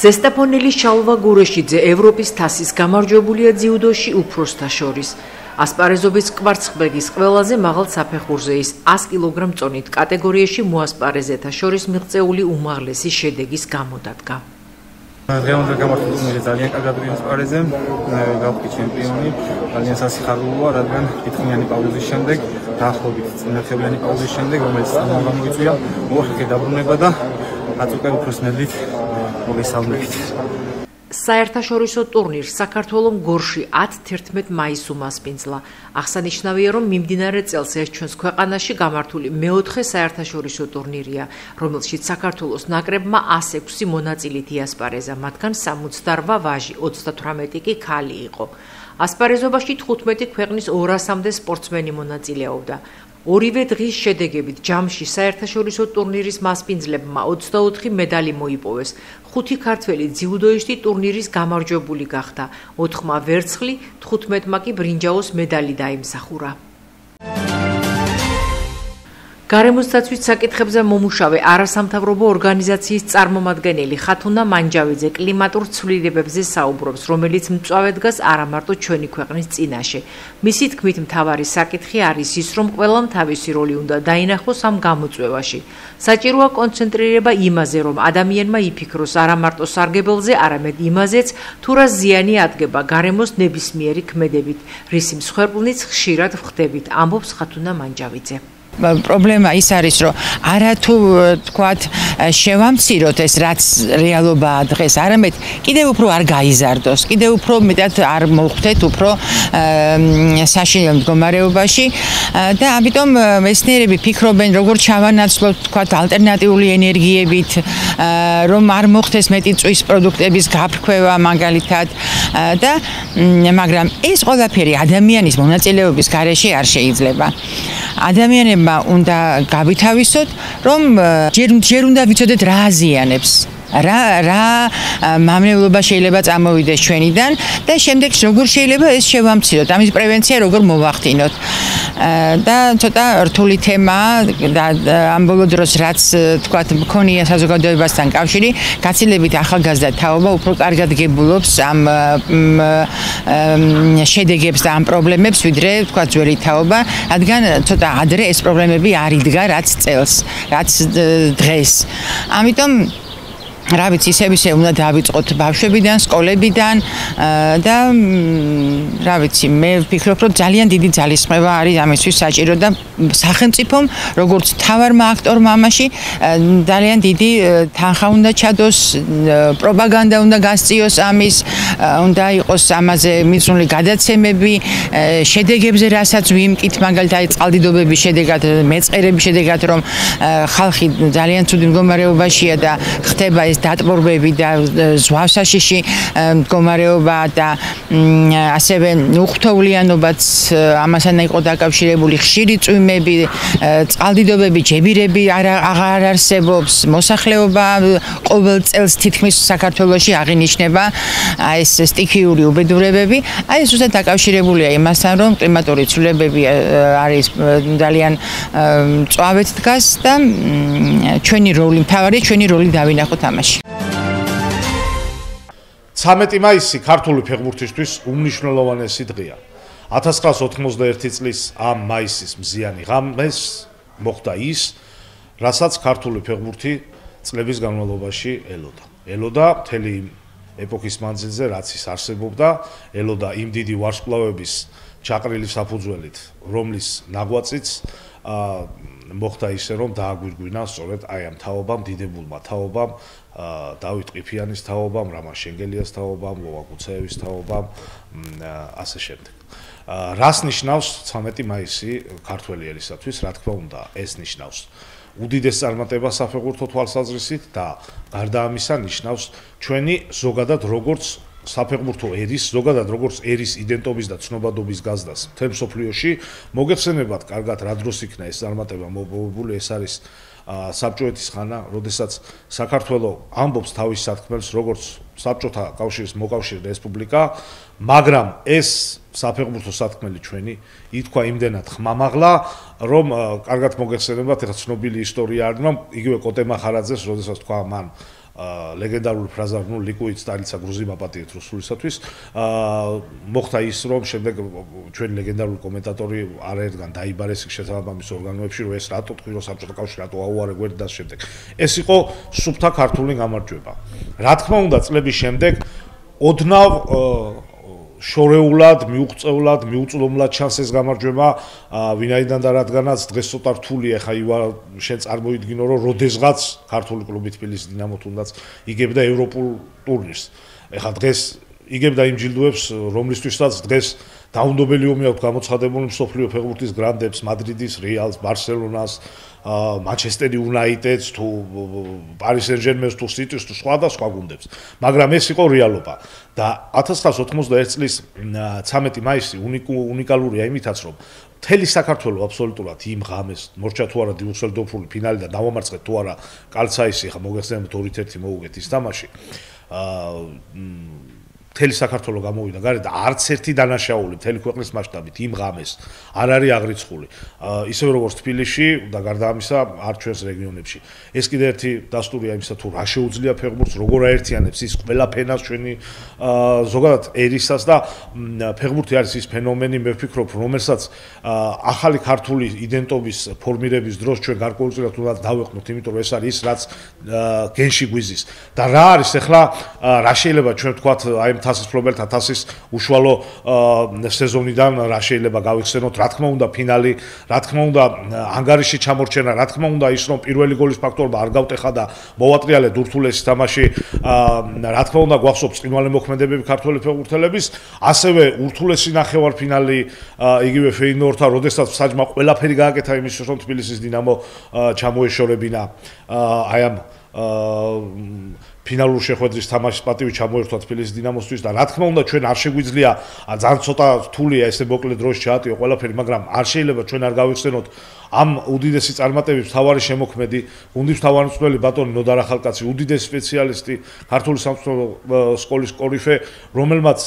ზესტაფონელის შალვა გურეშიძე ევროპის თასის გამარჯვებულია ძიუდოში უფროსთა შორის. ასპარეზობის კვარცხლბეკის ყველაზე მაღალ საფეხურზე ის 100 კილოგრამ წონით კატეგორიაში მოასპარეზეთა შორის მიღწეული უმაღლესი შედეგის გამო დადგა. დღევანდელ გამართულ ძალიან კარგად ვიასპარეზე, გავხდი ჩემპიონი, ძალიან სასიხარულოა, რადგან თითქმიანი პაუზის შემდეგ, დაახლოებით წინათევლიანი პაუზის შემდეგ, რომელიც გამოიწვია, მოახერხე დაბრუნება და აწუყე უფროს ნედლით მოგესალმებით. საერთაშორისო ტურნირს საქართველოს გორში 10-11 მაისს უმასპინძლა. აღსანიშნავია, რომ მიმდინარე წელს ეს ჩვენს ქვეყანაში გამართული მეოთხე საერთაშორისო ტურნირია, რომელშიც საქართველოს ნაკრებმა 106 მონაწილით იასპარეზა, მათგან 68 ვაჟი, 38 კი ქალი იყო. ასპარეზობაში 15 ქვეყნის 200-მდე სპორტსმენი მონაწილეობდა. ორივე დღის შედეგებით ჯამში საერთაშორისო ტურნირის მასპინძლებმა 24 მედალი მოიპოვეს. 5 ქართველი ძიუდოისტი ტურნირის გამარჯვებული გახდა. 4-მა ვერცხლი, 15-მა კი ბრინჯაოს მედალი დაიმსახურა. გარემოს დაცვის საკითხებზე მომუშავე არასამთავრობო ორგანიზაციის წარმომადგენელი ხათუნა მანჯავიძე კლიმატურ ცვლილებებზე საუბრობს, რომელიც მწვავე დგას არა მარტო ჩვენი ქვეყნის წინაშე. მისი თქმით, მთავარი საკითხი არის ის, რომ ყველამ თავისი როლი უნდა დაინახოს ამ გამოწვევაში. საჭიროა კონცენტრირება იმაზე, რომ ადამიანმა იფიქროს არა მარტო სარგებელზე, არამედ იმაზეც, თუ რა ზიანი ადგება გარემოს ნებისმიერი ქმედებით, რისი მსხვერპლნიც ხშირად ვხდებით, ამბობს ხათუნა მანჯავიძე. პრობლემა ის არის, რომ არა თუ თქვათ შევამციროთ ეს რაც რეალობაა დღეს, არამედ კიდევ უფრო არ გაიზარდოს, კიდევ უფრო მეტად არ მოხვდეთ უფრო საშინელ მდგომარეობაში და ამიტომ მეცნიერები ფიქრობენ, როგორ ჩავანაცვლოთ თქვათ ალტერნატიული ენერგიებით, რომ არ მოხდეს მეტი წვის პროდუქტების გაფრქვევა მაგალითად და მაგრამ ეს ყველაფერი ადამიანის მონაწილეობის გარეშე არ შეიძლება. ადამიანებმა უნდა გავითავისოთ, რომ ჯერ უნდა ვიცოდეთ რა აზიანებს. რა მამნებლობა შეიძლება წამოვიდეს ჩვენიდან და შემდეგ როგორ შეიძლება ეს შევამციროთ, ამის პრევენცია როგორ მოვახდინოთ. და ცოტა რთული თემაა და ამ ბოლო დროს რაც თქვათ მქონია საზოგადოებასთან კავშირი, გაცილებით ახალგაზრდა თაობა უფრო კარგად გებულობს ამ შედეგებს და ამ პრობლემებს, ვიდრე თქვათ ძველი თაობა, რადგან ცოტა ადრე ეს პრობლემები არ იდგა რაც წელს, რაც დღეს. ამიტომ რა ვიცი, ისე უნდა დავიწყოთ ბავშვებიდან, სკოლებიდან და რა ვიცი, მე ვფიქრობ, რომ ძალიან დიდი ძალისხმევა არის ამისთვის საჭირო და სახელმწიფომ, როგორც მთავარმა აქტორმა ამაში, ძალიან დიდი თანხა უნდა ჩადოს, პროპაგანდა უნდა გასწიოს ამის, უნდა იყოს ამაზე მიწნული გადაცემები, შედეგებზე რასაც ვიმკით, მაგალითად წყალდიდობების შედეგად, მეწყერების შედეგად, რომ ხალხი ძალიან ცუდი მდგომარეობაშია და ხდება დატბორბები და ზვავსაშიში მდგომარეობა და ასევე უხთოვლიანობაც ამასთან იყო დაკავშირებული, ხშირი წვიმები, წყალდიდობები, ჯებირები აღარ არსებობს, მოსახლეობა ყოველ წელს თითქმის საქართველოში აღინიშნება ეს სტიქიური უბედურებები. ეს უბრალოდ დაკავშირებულია იმასთან, რომ კლიმატური ცვლილებები არის ძალიან მწვავედ დგას და ჩვენი როლი, მთავარი ჩვენი როლი დავინახოთ ამაში. 13 მაისი ქართული ფეხბურთისთვის უმნიშვნელოვანესი დღეა. 1991 წლის ამ მაისის მზიანი ღამეს მოხდა ის, რასაც ქართული ფეხბურთი წლების განმავლობაში ელოდა მთელი ეპოქის მანძილზე, რაც ის არსებობდა, ელოდა იმ დიდი ვარსკვლავების ჩაყრილი საფუძველით, რომლის ნაღვაწიც მოხდა ისე, რომ დააგვირგვინა სწორედ აი ამ თაობამ, დიდებულმა თაობამ, დავით ყიფიანის თაობამ, რამაზ შენგელიას თაობამ, ლოვა გუცაევის თაობამ, ასე შემდეგ. რას ნიშნავს 13 მაისი ქართველი ერისათვის? რა თქმა უნდა, ეს ნიშნავს უდიდეს წარმატებას საფეხბურთო თვალსაზრისით და გარდა ამისა ნიშნავს ჩვენი ზოგადად როგორც საფეხბურთო ერის, ზოგადად როგორც ერის იდენტობის და ცნობადობის გაზრდას მთელ მსოფლიოში. მოგეხსენებათ კარგად რა დროს იქნა ეს წარმატება მოპოვებული, ეს არის საბჭოეთის ხანა, როდესაც საქართველოს ამბობს თავის სათქმელს, როგორც საბჭოთა კავშირის მოკავშირე რესპუბლიკა, მაგრამ ეს საფეხბურთო სათქმელი ჩვენი ითქვა იმდენად ხმამაღლა, რომ კარგად მოგეხსენებათ, ეხლა ცნობილი ისტორია არის, რომ იგივე კოტე მახარაძეს, როდესაც თქვა მან ლეგენდარული ფრაზა ნუ ლიკუიდ სტალიცა გრუზი მაპატიეთ რუსულისათვის მოხდა ის რომ შემდეგ ჩვენ ლეგენდარული კომენტატორი არაერთგან დაიბარეს შესაბამის ორგანოებში რომ ეს რატო თქვი რომ საბჭოთა კავშირი რატო აუარე გვერდ და შემდეგ ეს იყო სუფთა ქართული გამარჯვება რა თქმა უნდა წლების შემდეგ ოდნავ შორეულად, მიუღწევლად, მიუწვდომლად ჩანს ეს გამარჯვება, ვინაიდან და რადგანაც დღეს ცოტა რთულია, ხა ივა შენ წარმოიდგინო, რომ როდესღაც ქართული კლუბი თბილისის დინამო თუნდაც იგებდა ევროპულ ტურნირს. ეხლა დღეს იგებდა იმ ჯილდოებს, რომლისთვისაც დღეს დაუნდობელი ომი აქვს გამოცხადებული მსოფლიო ფეხბურთის გრანდებს, მადრიდის, რეალს, ბარსელონას, Manchester United-ს თუ Paris Saint-Germain-ს თუ City-ს თუ სხვა გუნდებს. მაგრამ ეს იყო რეალობა და 1991 წლის 13 მაისი უნიკალურია იმითაც რომ მთელი საქართველოს აბსოლუტურად იმ ღამეს მორჩა თუ არა დიუსელდორფული ფინალი და დავამარცხეთ თუ არა კალცაისი ხა მოგეხსენებათ 2-1 მოუგეთ ის თამაში. მთელი საქართველოს გამოვიდა გარეთ და არც ერთი დანაშაული მთელი ქვეყნის მასშტაბით იმ ღამეს არ არის აღრიცხული. ისევე როგორც თბილისში და გარდა ამისა არ ჩვენს რეგიონებში. ეს კიდევ ერთი დასტურია იმისა თუ რა შეუძლია ფეხბურთს, როგორ აერთიანებს ის ყველა ფენას ჩვენი ზოგადად ერისას და ფეხბურთი არის ის ფენომენი, მე ვფიქრობ, რომელსაც ახალი ქართული იდენტობის ფორმირების დროს ჩვენ გარკვეულწილად უნდა დავეყნოთ, იმიტომ რომ ეს არის ის რაც გენში გვიზის. და რა არის ახლა რა შეიძლება ჩვენ ვთქვათ აი თასის ფლობელთა თასის უშუალო სეზონიდან რა შეიძლება გავიხსენოთ, რა თქმა უნდა ფინალი, რა თქმა უნდა ანგარიში ჩამორჩენა, რა თქმა უნდა ის რომ პირველი გოლის ფაქტორობა არ გავტეხა და მოვატრიალეთ ურთულესი თამაში, რა თქმა უნდა გვახსოვს წინვალე მოქმედებები ქართველი ფეხბურთელების, ასევე ურთულესი ნახევარფინალი იგივე ფეინორდთან, როდესაც საჯმა ყველაფერი გააკეთა იმის რომ თბილისის დინამო ჩამოეშორებინა აი ამ ფინალურ შეხვედრის თამაშის პატივი ჩამოერთვა თბილისის დინამოსთვის და რა თქმა უნდა ჩვენ არ შეგვიძლია ძალიან ცოტა რთულია ესე მოკლე დროში ჩაატიო ყველაფერი, მაგრამ არ შეიძლება ჩვენ არ გავიხსენოთ ამ უდიდესი წარმატების მთავარი შემოქმედი, გუნდის მთავარი მწვრთნელი ბატონი ნოდარ ახალკაცი, უდიდესი სპეციალისტი, ქართული სამწვრთნელო სკოლის კორიფე, რომელმაც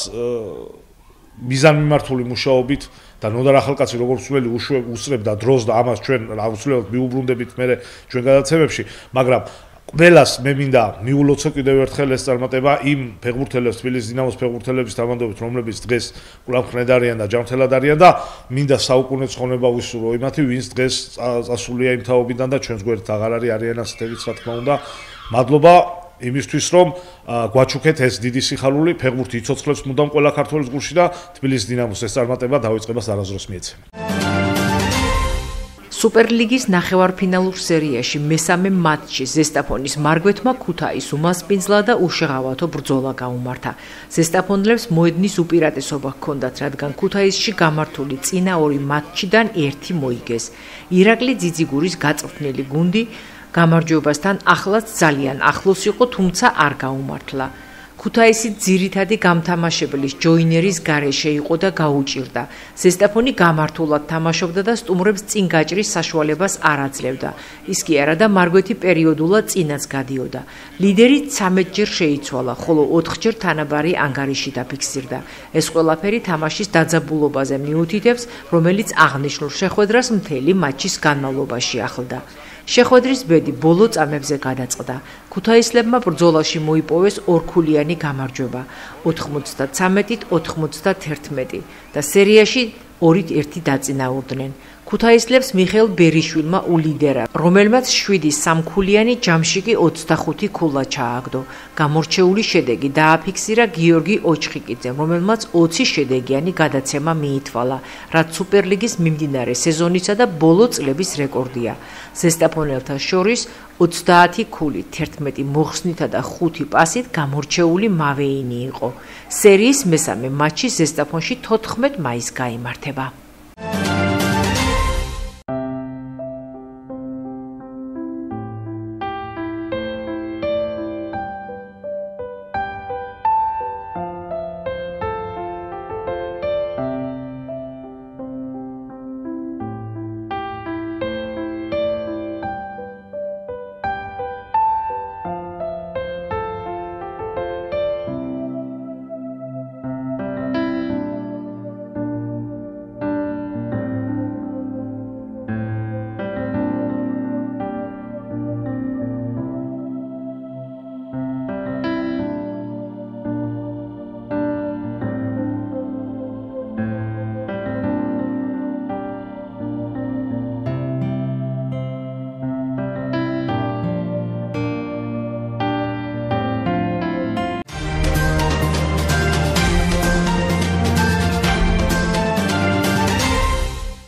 მიზანმიმართული მუშაობით და ნოდარ ახალკაცი როგორც მწვრთნელი უსწრებდა დროს და ამას ჩვენ აუცილებლად მიუბრუნდებით მე ჩვენ გადაცემებში, მაგრამ ყველას მე მინდა მიულოცო კიდევ ერთხელ ეს წარმატება იმ ფეხბურთელებს, თბილისის დინამოს ფეხბურთელების თანამდებობით, რომლებიც დღეს კვლავ ხრედარიან და ჯანმრთელად არიან და მინდა საუკუნე ცხონება ვისურვო იმათი, ვინც დღეს წასულია იმ თაობიდან და ჩვენს გვერდით აღარ არიან ასეთებიც, რა თქმა უნდა. მადლობა იმისთვის, რომ გვაჩუქეთ ეს დიდი სიხარული, ფეხბურთი იცოცხლებს მუდამ ყველა ქართველის გულში და თბილისის დინამოს ეს წარმატება დავიწყებას არასდროს მიეცემა. სუპერლიგის ნახევარფინალურ სერიაში მესამე მატჩი ზესტაფონის მარგვეთმა ქუთაის უმასპინძლა და უშეღავათო ბრძოლა გაუმართა. ზესტაფონელებს მოედნის უპირატესობა ჰქონდათ, რადგან ქუთაისში გამართული წინა ორი მატჩიდან ერთი მოიგეს. ირაკლი ძიძიგურის გაწვრთნილი გუნდი გამარჯვებასთან ახლაც ძალიან ახლოს იყო, თუმცა არ გაუმართლა. ქუთაისი ძირითადი გამთამაშებლის ჯოინერის გარეშე იყო და გაუჭირდა. ზესტაფონი გამართულად თამაშობდა და სტუმრებს წინ გაჭრის საშუალებას არ აძლევდა. ის კი არა და მარგვეთი პერიოდულად წინაც გადიოდა. ლიდერი 13 ჯერ შეიცვალა, ხოლო 4 ჯერ თანაბარი ანგარიში დაფიქსირდა. ეს ყველაფერი თამაშის დაძაბულობაზე მიუთითებს, რომელიც აღნიშნულ შეხვედრას მთელი მატჩის განმავლობაში ახლდა. შეხვედრის ბედი ბოლო წამებზე გადაწყდა. ქუთაისლებმა ბრძოლაში მოიპოვეს ორქულიანი გამარჯვება 93-91 და სერიაში 2-1 დაწინაურდნენ. ქუთაისლებს მიხეილ ბერიშვილმა ულიდერა, რომელმაც 7 სამქულიანი ჯამშიკი 25 ქულა ჩააგდო. გამორჩეული შედეგი დააფიქსირა გიორგი ოჩხიკიძემ, რომელმაც 20 შედეგიანი გადაცემა მიითვალა, რაც სუპერლიგის მიმდინარე სეზონისა და ბოლო წლების რეკორდია. ზესტაფონელთა შორის 30 ქულით, 11 მოხსნითა და 5 პასით გამორჩეული მავეინი იყო. სერიის მესამე მატჩი ზესტაფონში 14 მაისს გაიმართება.